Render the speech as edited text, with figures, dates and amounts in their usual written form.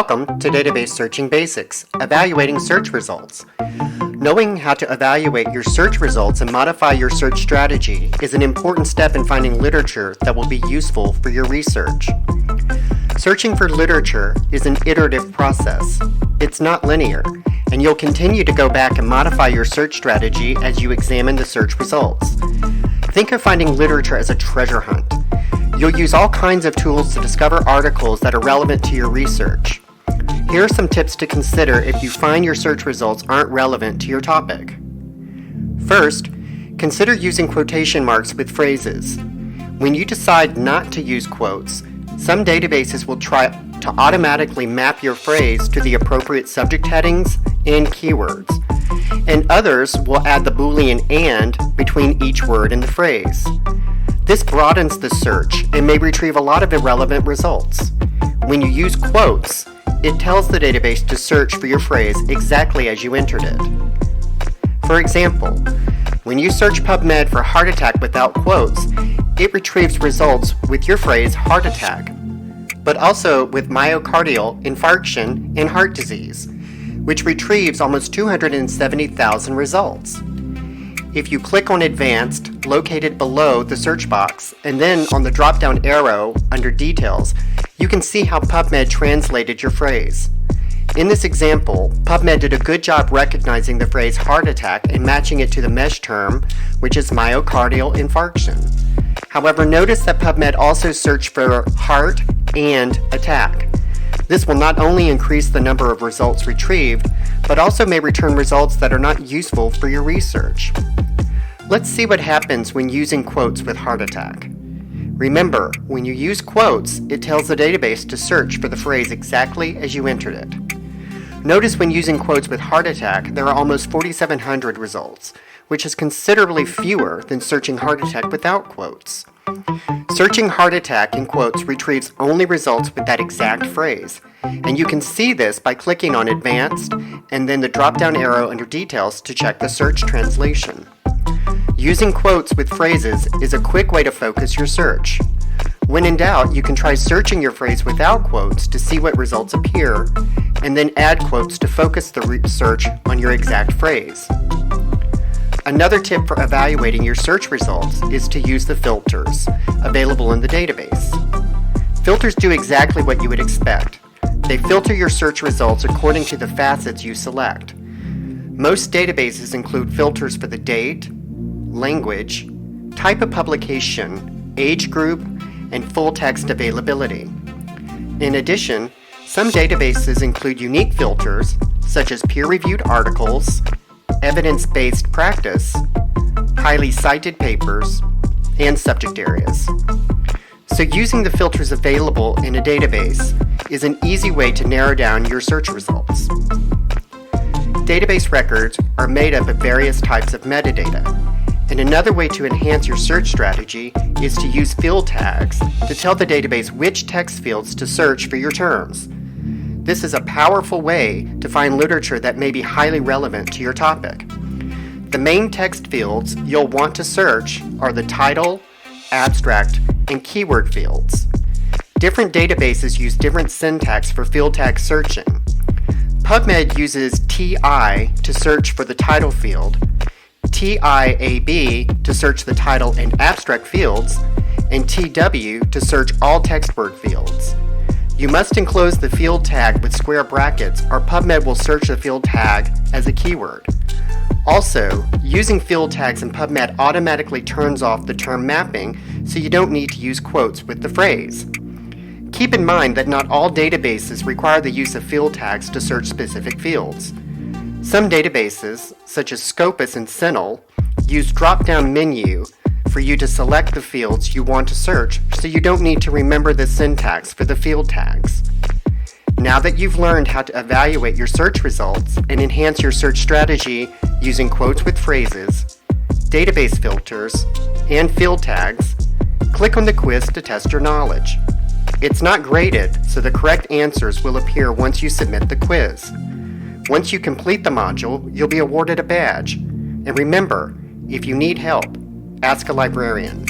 Welcome to Database Searching Basics, Evaluating Search Results. Knowing how to evaluate your search results and modify your search strategy is an important step in finding literature that will be useful for your research. Searching for literature is an iterative process. It's not linear, and you'll continue to go back and modify your search strategy as you examine the search results. Think of finding literature as a treasure hunt. You'll use all kinds of tools to discover articles that are relevant to your research. Here are some tips to consider if you find your search results aren't relevant to your topic. First, consider using quotation marks with phrases. When you decide not to use quotes, some databases will try to automatically map your phrase to the appropriate subject headings and keywords, and others will add the Boolean "and" between each word in the phrase. This broadens the search and may retrieve a lot of irrelevant results. When you use quotes, it tells the database to search for your phrase exactly as you entered it. For example, when you search PubMed for heart attack without quotes, it retrieves results with your phrase heart attack, but also with myocardial infarction and heart disease, which retrieves almost 270,000 results. If you click on Advanced, located below the search box, and then on the drop-down arrow under Details, you can see how PubMed translated your phrase. In this example, PubMed did a good job recognizing the phrase heart attack and matching it to the mesh term, which is myocardial infarction. However, notice that PubMed also searched for heart and attack. This will not only increase the number of results retrieved, but also may return results that are not useful for your research. Let's see what happens when using quotes with heart attack. Remember, when you use quotes, it tells the database to search for the phrase exactly as you entered it. Notice when using quotes with heart attack, there are almost 4,700 results, which is considerably fewer than searching heart attack without quotes. Searching heart attack in quotes retrieves only results with that exact phrase, and you can see this by clicking on Advanced and then the drop-down arrow under Details to check the search translation. Using quotes with phrases is a quick way to focus your search. When in doubt, you can try searching your phrase without quotes to see what results appear, and then add quotes to focus the search on your exact phrase. Another tip for evaluating your search results is to use the filters available in the database. Filters do exactly what you would expect. They filter your search results according to the facets you select. Most databases include filters for the date, language, type of publication, age group, and full text availability. In addition, some databases include unique filters such as peer-reviewed articles, evidence-based practice, highly cited papers, and subject areas. So using the filters available in a database is an easy way to narrow down your search results. Database records are made up of various types of metadata, and another way to enhance your search strategy is to use field tags to tell the database which text fields to search for your terms. This is a powerful way to find literature that may be highly relevant to your topic. The main text fields you'll want to search are the title, abstract, and keyword fields. Different databases use different syntax for field tag searching. PubMed uses TI to search for the title field, TIAB to search the title and abstract fields, and TW to search all text word fields. You must enclose the field tag with square brackets or PubMed will search the field tag as a keyword. Also, using field tags in PubMed automatically turns off the term mapping, so you don't need to use quotes with the phrase. Keep in mind that not all databases require the use of field tags to search specific fields. Some databases, such as Scopus and CINAHL, use drop-down menu for you to select the fields you want to search, so you don't need to remember the syntax for the field tags. Now that you've learned how to evaluate your search results and enhance your search strategy using quotes with phrases, database filters, and field tags, click on the quiz to test your knowledge. It's not graded, so the correct answers will appear once you submit the quiz. Once you complete the module, you'll be awarded a badge. And remember, if you need help, ask a librarian.